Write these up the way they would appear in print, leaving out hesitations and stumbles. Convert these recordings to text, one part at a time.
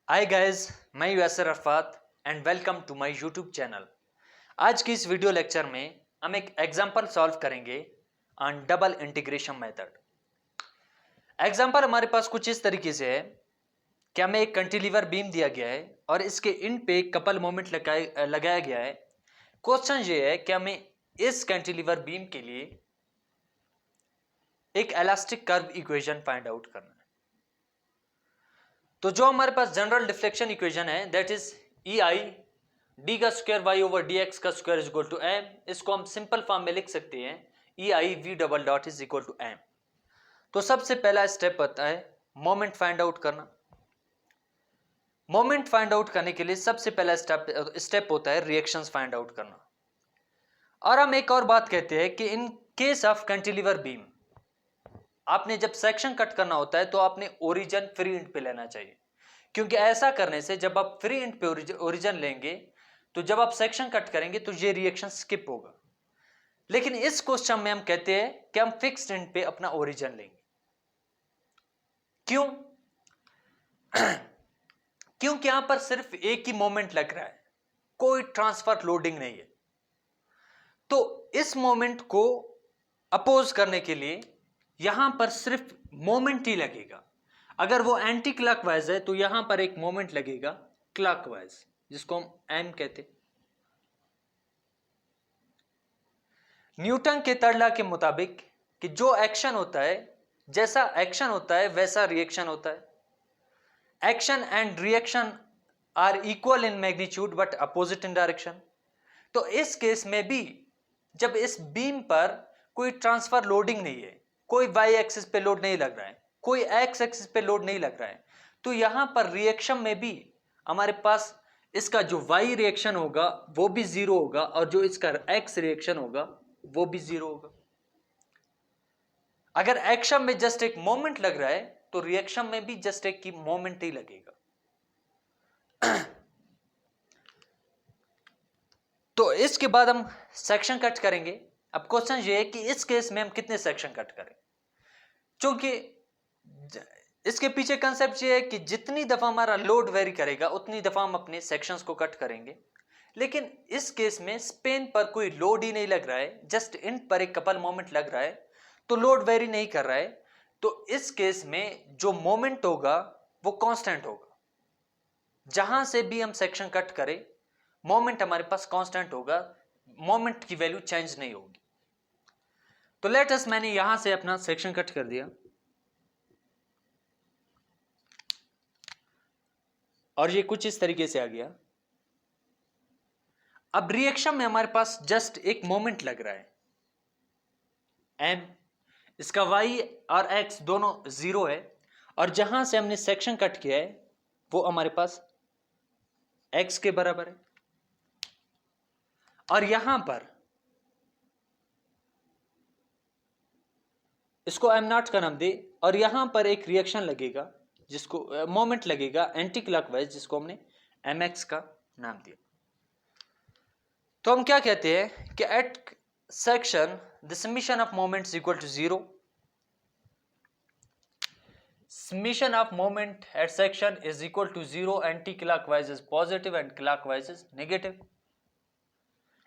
हाय guys, मैं Yasir Arafat and welcome to my YouTube channel. आज की इस वीडियो लेक्चर में हम एक एग्जांपल सॉल्व करेंगे on double integration method. Example हमारे पास कुछ इस तरीके से है कि हमें एक कैंटिलीवर बीम दिया गया है और इसके इन पे कपल मोमेंट लगाया गया है। क्वेश्चन ये है कि हमें इस कैंटिलीवर बीम के लिए एक elastic curve equation find out करना है। तो जो हमारे पास जनरल डिफ्लेक्शन इक्वेशन है that is E I D का square Y over D X का square is equal to M. इसको हम सिंपल फॉर्म में लिख सकते हैं E I V double dot is equal to M. तो सबसे पहला स्टेप होता है मोमेंट फाइंड आउट करना। मोमेंट फाइंड आउट करने के लिए सबसे पहला स्टेप होता है रिएक्शंस फाइंड आउट करना। और हम एक और बात कहते हैं कि in case of cantilever beam आपने जब सेक्शन कट करना होता है तो आपने ओरिजिन फ्री एंड पे लेना चाहिए, क्योंकि ऐसा करने से जब आप फ्री एंड पे ओरिजिन लेंगे तो जब आप सेक्शन कट करेंगे तो ये रिएक्शन स्किप होगा। लेकिन इस क्वेश्चन में हम कहते हैं कि हम फिक्स्ड एंड पे अपना ओरिजिन लेंगे। क्यों? क्योंकि यहां पर सिर्फ एक ही मोमेंट लग रहा है, कोई ट्रांसफर लोडिंग नहीं है। तो इस मोमेंट को अपोज करने के लिए यहां पर सिर्फ मोमेंट ही लगेगा। अगर वो एंटी क्लॉकवाइज है तो यहां पर एक मोमेंट लगेगा क्लॉकवाइज, जिसको हम एम कहते। न्यूटन के थर्ड लॉ के मुताबिक कि जो एक्शन होता है, जैसा एक्शन होता है वैसा रिएक्शन होता है। Action and reaction are equal in magnitude but opposite in direction. तो इस केस में भी जब इस बीम पर कोई ट्रांसफर लोडिंग नहीं है, कोई वाई एक्सिस पे लोड नहीं लग रहा है, कोई एक्स एक्सिस पे लोड नहीं लग रहा है, तो यहां पर रिएक्शन में भी हमारे पास इसका जो वाई रिएक्शन होगा वो भी जीरो होगा और जो इसका एक्स रिएक्शन होगा वो भी जीरो होगा। अगर एक्शन में जस्ट एक मोमेंट लग रहा है तो रिएक्शन में भी जस्ट एक मोमेंट ही लगेगा। तो इसके बाद हम सेक्शन कट करेंगे। अब क्वेश्चन ये है कि इस केस में हम कितने सेक्शन कट करें, क्योंकि इसके पीछे कंसेप्ट ये है कि जितनी दफा हमारा लोड वेरी करेगा उतनी दफा हम अपने सेक्शंस को कट करेंगे। लेकिन इस केस में स्पेन पर कोई लोड ही नहीं लग रहा है, जस्ट इन पर एक कपल मोमेंट लग रहा है, तो लोड वेरी नहीं कर रहा है। तो इस केस में जो मोमेंट होगा वो कांस्टेंट होगा। जहां से भी हम सेक्शन कट करें मोमेंट हमारे पास कांस्टेंट होगा, मोमेंट की वैल्यू चेंज नहीं होगी। तो लेट अस, मैंने यहां से अपना सेक्शन कट कर दिया और ये कुछ इस तरीके से आ गया। अब रिएक्शन में हमारे पास जस्ट एक मोमेंट लग रहा है एम, इसका वाई और एक्स दोनों जीरो है और जहां से हमने सेक्शन कट किया है वो हमारे पास एक्स के बराबर है। और यहां पर इसको एम नॉट का नाम दे और यहां पर एक रिएक्शन लगेगा जिसको मोमेंट लगेगा एंटी क्लॉकवाइज, जिसको हमने एम एक्स का नाम दिया। तो हम क्या कहते हैं कि at section the summation of moments equal to zero. Summation of moment at section is equal to zero. Anti-clockwise is positive and clockwise is negative.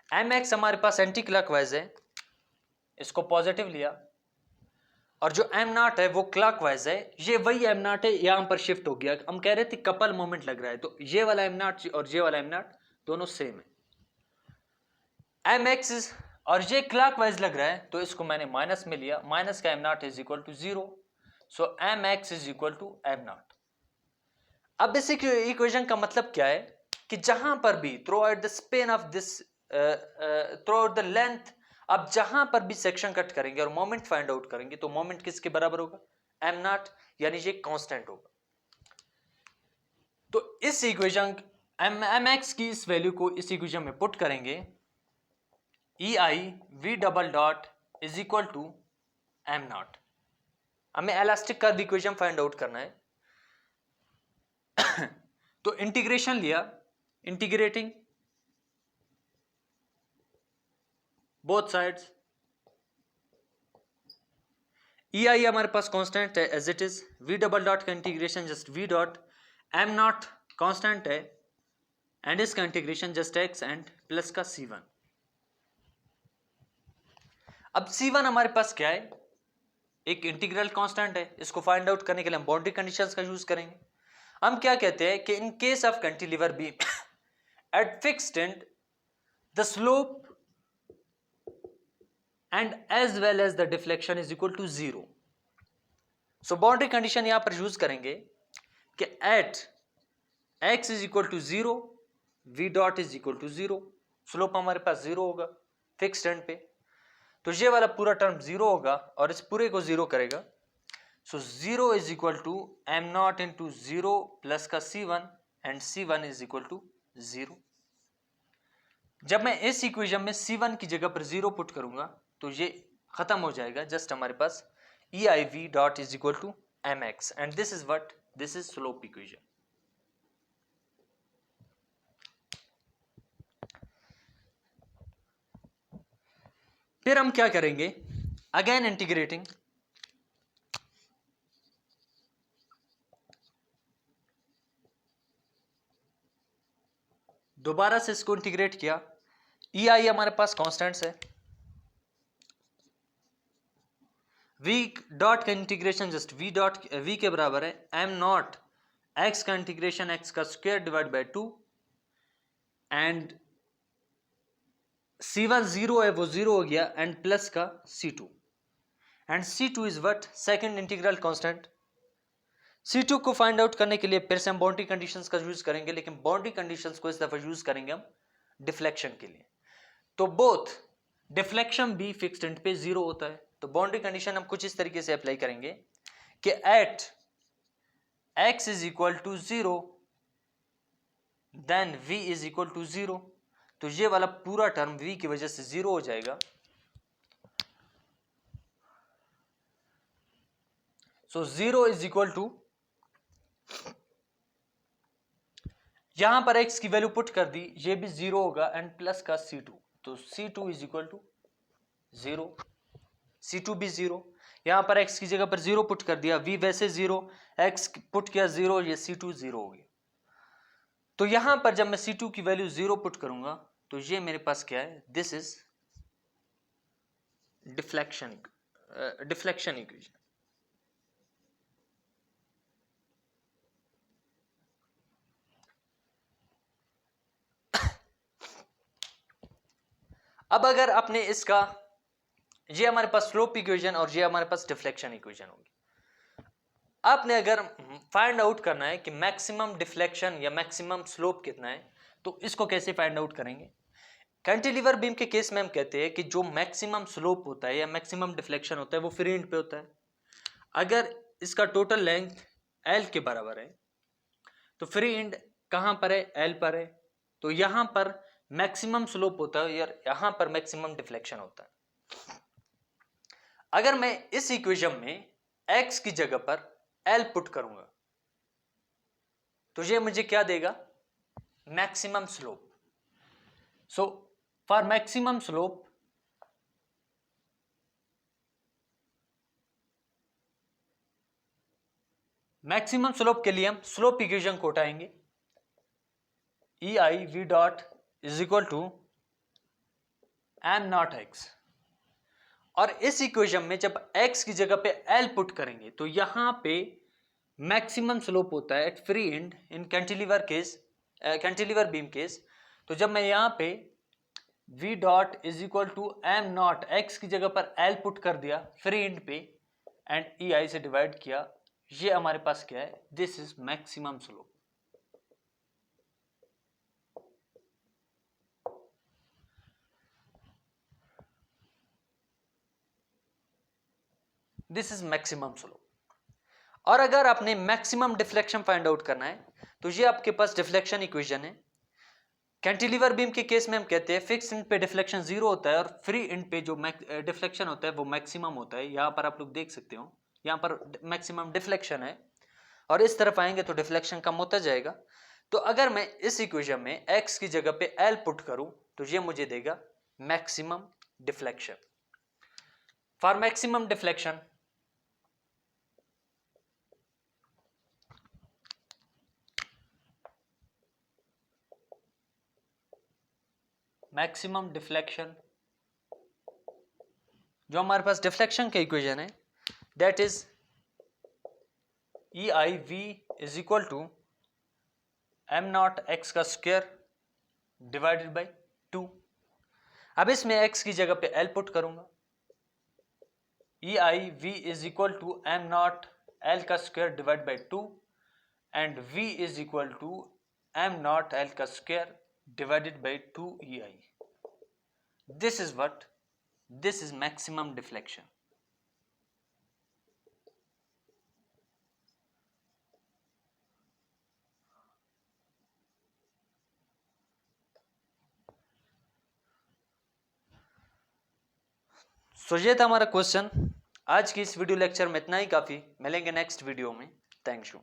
mx हमारे पास एंटी क्लॉकवाइज है, इसको पॉजिटिव लिया, और जो m नॉट है वो clockwise है। ये वही m नॉट है, यहां पर शिफ्ट हो गया। हम कह रहे थे कपल मोमेंट लग रहा है, तो ये वाला m नॉट और ये वाला m नॉट दोनों सेम है। mx और ये क्लॉकवाइज लग रहा है तो इसको मैंने माइनस में लिया, माइनस का m naught is equal to zero. So mx is equal to m naught. अब इस इक्वेशन का मतलब क्या है कि जहां पर भी through out the span of this, through out the length, अब जहां पर भी सेक्शन कट करेंगे और मोमेंट फाइंड आउट करेंगे तो मोमेंट किसके बराबर होगा? एम नॉट, यानी ये कांस्टेंट होगा। तो इस इक्वेशन एम एक्स की इस वैल्यू को इस इक्वेशन में पुट करेंगे, E I V double dot is equal to M naught. हमें elastic curve equation find out करना है। तो इंटीग्रेशन लिया, integrating both sides, E I हमारे पास कांस्टेंट है as it is, V double dot का integration just V dot M naught constant है एंड इसका integration just X and plus का c1। अब c1 हमारे पास क्या है, एक इंटीग्रल कांस्टेंट है। इसको फाइंड आउट करने के लिए हम बाउंड्री कंडीशंस का यूज करेंगे। हम क्या कहते हैं कि in case of cantilever beam at fixed end the slope and as well as the deflection is equal to 0। So boundary condition यहां पर यूज करेंगे कि at x is equal to 0 v dot is equal to 0। Slope हमारे पास 0 होगा fixed and पे, तो ये वाला पूरा टर्म 0 होगा और इस पूरे को 0 करेगा। So 0 is equal to M naught into 0 plus का c1 and c1 is equal to 0। जब मैं इस इक्वेशन में c1 की जगह पर 0 पुट करूंगा तो ये खत्म हो जाएगा। जस्ट हमारे पास EIV dot is equal to mx and this is what, this is slope equation. फिर हम क्या करेंगे, अगेन इंटीग्रेटिंग, दोबारा से इसको इंटीग्रेट किया। EI हमारे पास कांस्टेंट्स है, v डॉट का integration just v dot v के बराबर है m नॉट x का इंटीग्रेशन x का square divide by 2 and c1 0 है वो 0 हो गया एंड प्लस का c2 and c2 is what, second integral constant. c2 को फाइंड आउट करने के लिए फिर से हम बाउंड्री कंडीशंस का यूज करेंगे, लेकिन बाउंड्री कंडीशंस को इस दफा यूज करेंगे हम डिफ्लेक्शन के लिए। तो बोथ डिफ्लेक्शन भी फिक्स्ड एंड पे 0 होता है। तो बाउंड्री कंडीशन हम कुछ इस तरीके से अप्लाई करेंगे कि at x is equal to 0 then v is equal to 0। तो ये वाला पूरा टर्म v की वजह से 0 हो जाएगा। सो 0 इज इक्वल टू, यहां पर x की वैल्यू पुट कर दी, ये भी 0 होगा एंड प्लस का c2। तो c2 is equal to 0, c2 भी 0। यहां पर x की जगह पर 0 पुट कर दिया, v वैसे 0, x पुट किया 0, ये c2 0 हो गया। तो यहां पर जब मैं c2 की वैल्यू 0 पुट करूंगा तो ये मेरे पास क्या है, दिस इज डिफ्लेक्शन इक्वेशन। अब अगर आपने इसका, ये हमारे पास स्लोप इक्वेशन और ये हमारे पास डिफ्लेक्शन इक्वेशन होगी। आपने अगर फाइंड आउट करना है कि मैक्सिमम डिफ्लेक्शन या मैक्सिमम स्लोप कितना है, तो इसको कैसे फाइंड आउट करेंगे। कैंटिलीवर बीम के केस में हम कहते हैं कि जो मैक्सिमम स्लोप होता है या मैक्सिमम डिफ्लेक्शन होता है वो फ्री एंड पे होता है। अगर इसका टोटल लेंथ L के बराबर है तो फ्री एंड कहां पर है, L पर है। तो यहां पर मैक्सिमम स्लोप होता है और यहां पर मैक्सिमम डिफ्लेक्शन होता है। अगर मैं इस इक्वेशन में x की जगह पर L पुट करूंगा तो ये मुझे क्या देगा, maximum slope. So for maximum slope के लिए हम स्लोप इक्वेशन को उठाएंगे, EI v dot is equal to m naught x। और इस इक्वेशन में जब x की जगह पे L पुट करेंगे तो यहां पे मैक्सिमम स्लोप होता है at free end in cantilever beam case. तो जब मैं यहां पे v dot is equal to m naught x की जगह पर L पुट कर दिया फ्री एंड पे एंड EI से डिवाइड किया, ये हमारे पास क्या है, this is maximum slope. This is maximum slope. और अगर आपने मैक्सिमम डिफ्लेक्शन फाइंड आउट करना है तो ये आपके पास डिफ्लेक्शन इक्वेशन है। कैंटिलीवर बीम के केस में हम कहते हैं फिक्स एंड पे डिफ्लेक्शन 0 होता है और फ्री एंड पे जो डिफ्लेक्शन होता है वो मैक्सिमम होता है। यहां पर आप लोग देख सकते हो, यहां पर मैक्सिमम डिफ्लेक्शन है और इस तरफ आएंगे तो डिफ्लेक्शन कम होता जाएगा। तो अगर मैं इस इक्वेशन में x की जगह पे L पुट करूं तो ये मुझे देगा maximum deflection. For maximum deflection maximum deflection, जो हमारे पास डिफ्लेक्शन का इक्वेशन है that is E I V is equal to M naught X का स्क्वायर डिवाइडेड बाई 2। अब इसमें x की जगह पे l पुट करूंगा, E I V is equal to M naught L का square divide by 2 and v is equal to M naught L का square divided by 2 E I. This is what, this is maximum deflection. So ये था हमारा question. आज की इस video lecture में इतना ही काफ़ी। मिलेंगे नेक्स्ट वीडियो में। Thank you.